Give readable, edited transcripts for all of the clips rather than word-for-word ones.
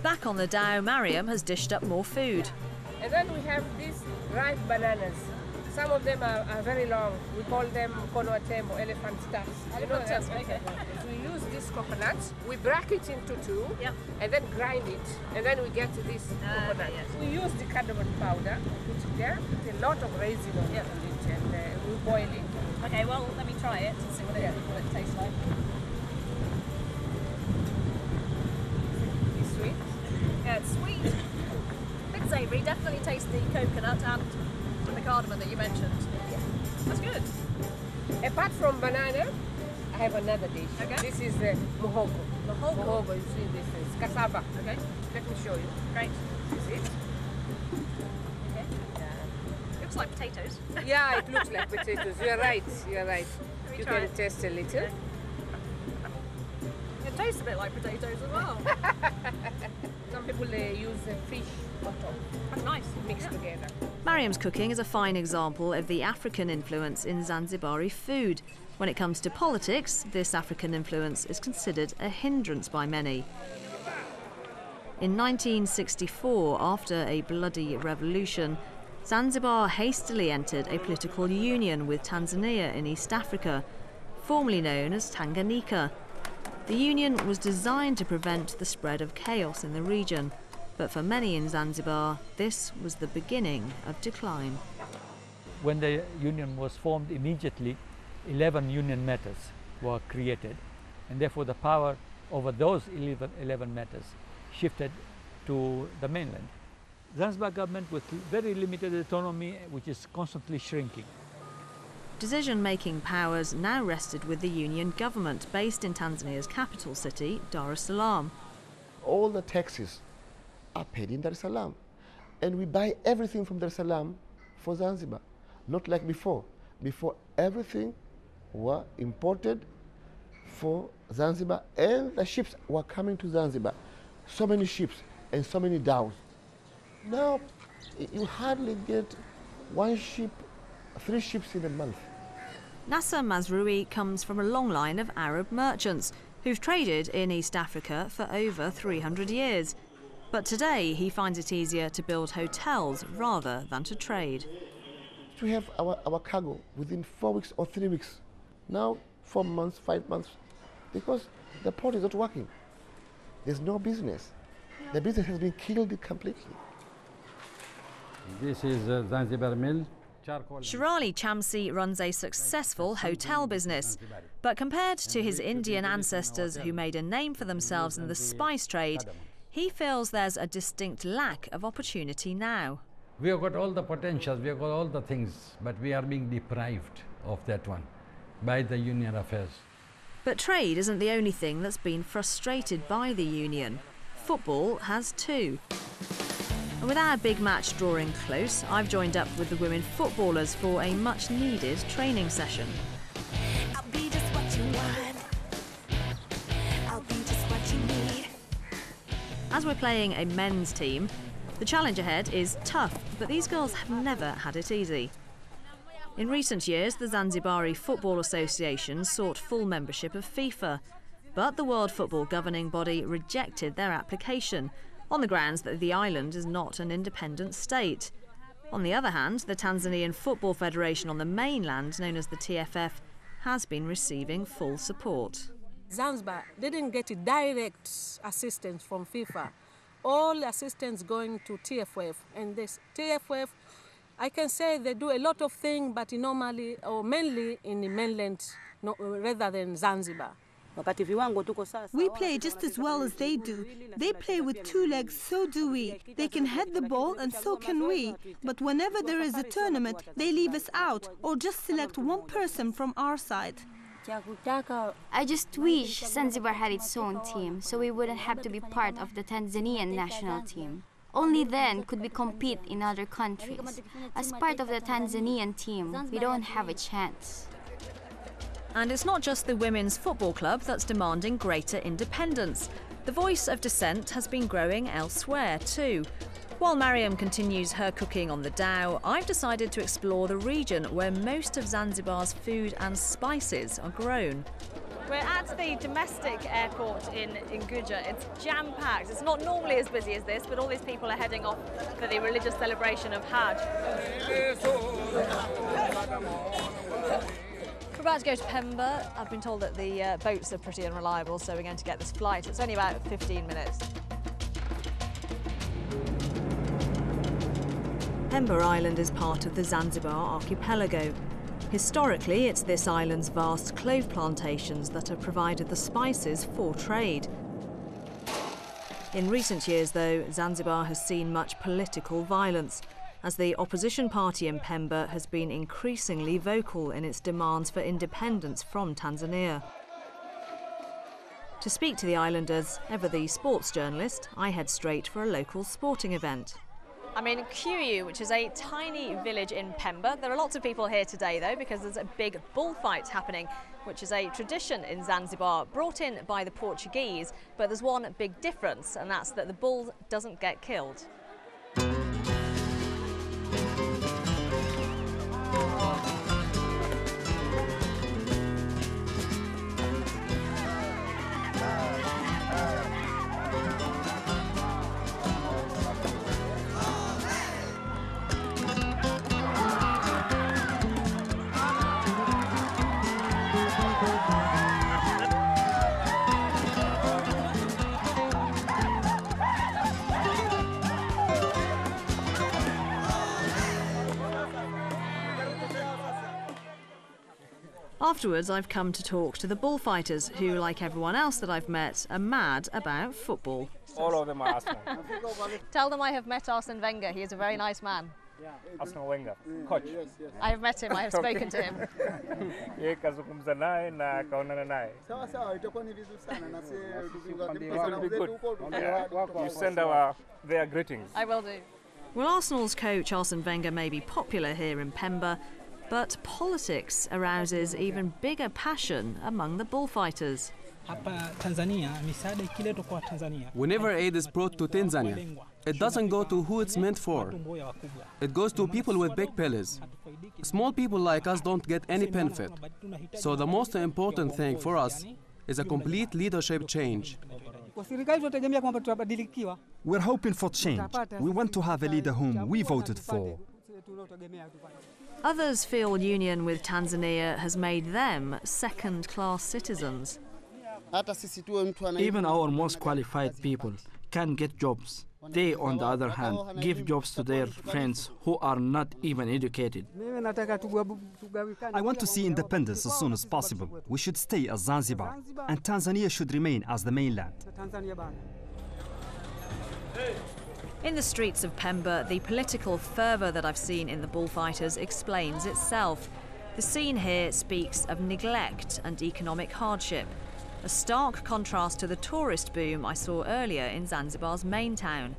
Back on the dhow, Mariam has dished up more food. And then we have these ripe bananas. Some of them are very long. We call them konoatem or elephant tusk. Elephant tusk, okay. We use this coconut, we break it into two, yep, and then grind it, and then we get this coconut. Yes. We use the cardamom powder, put it there, put a lot of raisin on it, and we boil it. Okay, well, let me try it and see what it tastes like. It's sweet? Yeah, it's sweet. A bit savoury, definitely taste the coconut and the cardamom that you mentioned. Yeah. That's good. Apart from banana, I have another dish. Okay. This is muhogo. Muhogo, you see, this is cassava. Okay. Let me show you. Great. This is it. Okay. Yeah. Looks like potatoes. Yeah, it looks like potatoes. You're right. You're right. You can it? taste a little. Okay. It tastes a bit like potatoes as well. Some people use fish on top. That's nice. Mixed together. Mariam's cooking is a fine example of the African influence in Zanzibari food. When it comes to politics, this African influence is considered a hindrance by many. In 1964, after a bloody revolution, Zanzibar hastily entered a political union with Tanzania in East Africa, formerly known as Tanganyika. The union was designed to prevent the spread of chaos in the region, but for many in Zanzibar, this was the beginning of decline. When the union was formed, immediately 11 union matters were created, and therefore the power over those 11 matters shifted to the mainland. Zanzibar government with very limited autonomy, which is constantly shrinking. Decision-making powers now rested with the union government based in Tanzania's capital city, Dar es Salaam. All the taxes are paid in Dar es Salaam, and we buy everything from Dar es Salaam for Zanzibar, not like before. Before, everything were imported for Zanzibar, and the ships were coming to Zanzibar. So many ships and so many dhows. Now, you hardly get one ship, 3 ships in a month. Nasser Mazrui comes from a long line of Arab merchants who've traded in East Africa for over 300 years. But today he finds it easier to build hotels rather than to trade. We have our cargo within 4 weeks or 3 weeks. Now 4 months, 5 months, because the port is not working. There's no business. The business has been killed completely. This is Zanzibar Mill. Shirali Chamsi runs a successful hotel business, but compared to his Indian ancestors who made a name for themselves in the spice trade, he feels there's a distinct lack of opportunity now. We have got all the potentials, we have got all the things, but we are being deprived of that one by the union affairs. But trade isn't the only thing that's been frustrated by the union. Football has too. And with our big match drawing close, I've joined up with the women footballers for a much-needed training session. I'll be just what you want. I'll be just what you need. As we're playing a men's team, the challenge ahead is tough, but these girls have never had it easy. In recent years, the Zanzibari Football Association sought full membership of FIFA, but the World Football Governing Body rejected their application on the grounds that the island is not an independent state. On the other hand, the Tanzanian Football Federation on the mainland, known as the TFF, has been receiving full support. Zanzibar didn't get direct assistance from FIFA. All assistance going to TFF, and this TFF, I can say they do a lot of things, but normally or mainly in the mainland, rather than Zanzibar. We play just as well as they do. They play with 2 legs, so do we. They can head the ball and so can we. But whenever there is a tournament, they leave us out or just select one person from our side. I just wish Zanzibar had its own team, so we wouldn't have to be part of the Tanzanian national team. Only then could we compete in other countries. As part of the Tanzanian team, we don't have a chance. And it's not just the women's football club that's demanding greater independence. The voice of dissent has been growing elsewhere too. While Mariam continues her cooking on the dhow, I've decided to explore the region where most of Zanzibar's food and spices are grown. We're at the domestic airport in Nguja. It's jam-packed. It's not normally as busy as this, but all these people are heading off for the religious celebration of Hajj. We're about to go to Pemba. I've been told that the boats are pretty unreliable, so we're going to get this flight. It's only about 15 minutes. Pemba Island is part of the Zanzibar archipelago. Historically, it's this island's vast clove plantations that have provided the spices for trade. In recent years, though, Zanzibar has seen much political violence, as the opposition party in Pemba has been increasingly vocal in its demands for independence from Tanzania. To speak to the islanders, ever the sports journalist, I head straight for a local sporting event. I'm in Kuyu, which is a tiny village in Pemba. There are lots of people here today, though, because there's a big bullfight happening, which is a tradition in Zanzibar, brought in by the Portuguese. But there's one big difference, and that's that the bull doesn't get killed. Afterwards, I've come to talk to the bullfighters, who, like everyone else that I've met, are mad about football. All of them are Arsenal. Tell them I have met Arsene Wenger. He is a very nice man. Arsenal Wenger, coach. I have met him. I have spoken to him. You send their greetings. I will do. Well, Arsenal's coach Arsene Wenger may be popular here in Pemba, but politics arouses even bigger passion among the bullfighters. Whenever aid is brought to Tanzania, it doesn't go to who it's meant for. It goes to people with big bellies. Small people like us don't get any benefit. So the most important thing for us is a complete leadership change. We're hoping for change. We want to have a leader whom we voted for. Others feel union with Tanzania has made them second-class citizens. Even our most qualified people can get jobs. They, on the other hand, give jobs to their friends who are not even educated. I want to see independence as soon as possible. We should stay as Zanzibar, and Tanzania should remain as the mainland. In the streets of Pemba, the political fervour that I've seen in the bullfighters explains itself. The scene here speaks of neglect and economic hardship, a stark contrast to the tourist boom I saw earlier in Zanzibar's main town.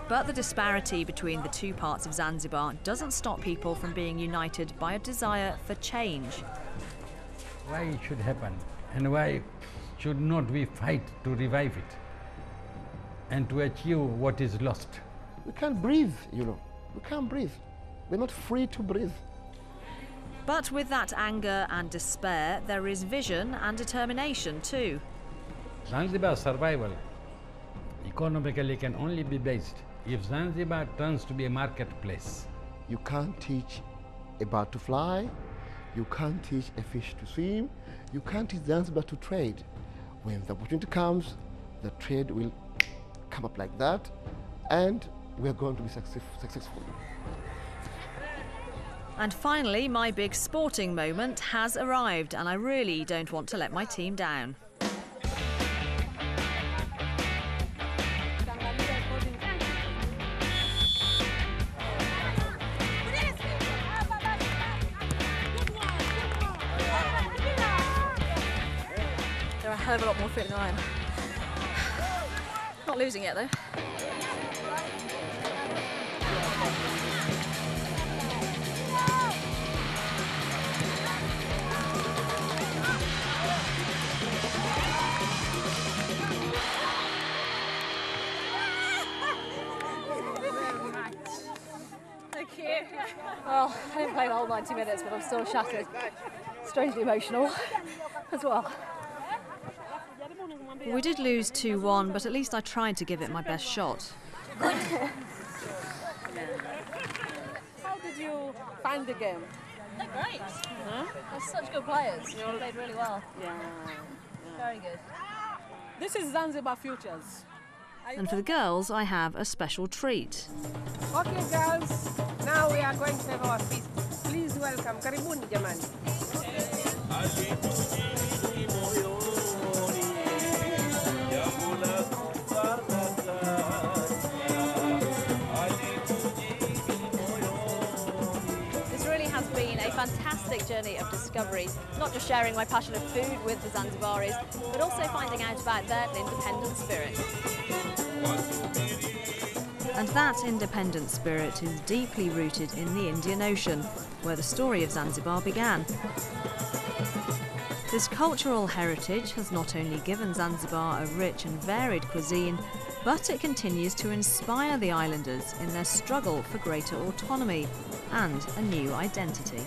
But the disparity between the two parts of Zanzibar doesn't stop people from being united by a desire for change. Why it should happen, and why should not we fight to revive it and to achieve what is lost? We can't breathe, you know. We can't breathe. We're not free to breathe. But with that anger and despair, there is vision and determination too. Zanzibar's survival economically can only be based if Zanzibar turns to be a marketplace. You can't teach a bird to fly. You can't teach a fish to swim. You can't teach Zanzibar to trade. When the opportunity comes, the trade will come up like that, and we're going to be successful. And finally, my big sporting moment has arrived, and I really don't want to let my team down. They're a hell of a lot more fit than I am. Not losing yet, though. Thank you. Well, I didn't play the whole 90 minutes, but I'm still shattered. Strangely emotional as well. We did lose 2-1, but at least I tried to give it my best shot. How did you find the game? They're great. Huh? They're such good players. They all played really well. Yeah. Very good. This is Zanzibar Futures. And for the girls, I have a special treat. Okay, girls, now we are going to have our feast. Please welcome. Karibuni, jamani. This really has been a fantastic journey of discovery, not just sharing my passion of food with the Zanzibaris, but also finding out about their independent spirit. And that independent spirit is deeply rooted in the Indian Ocean, where the story of Zanzibar began. This cultural heritage has not only given Zanzibar a rich and varied cuisine, but it continues to inspire the islanders in their struggle for greater autonomy and a new identity.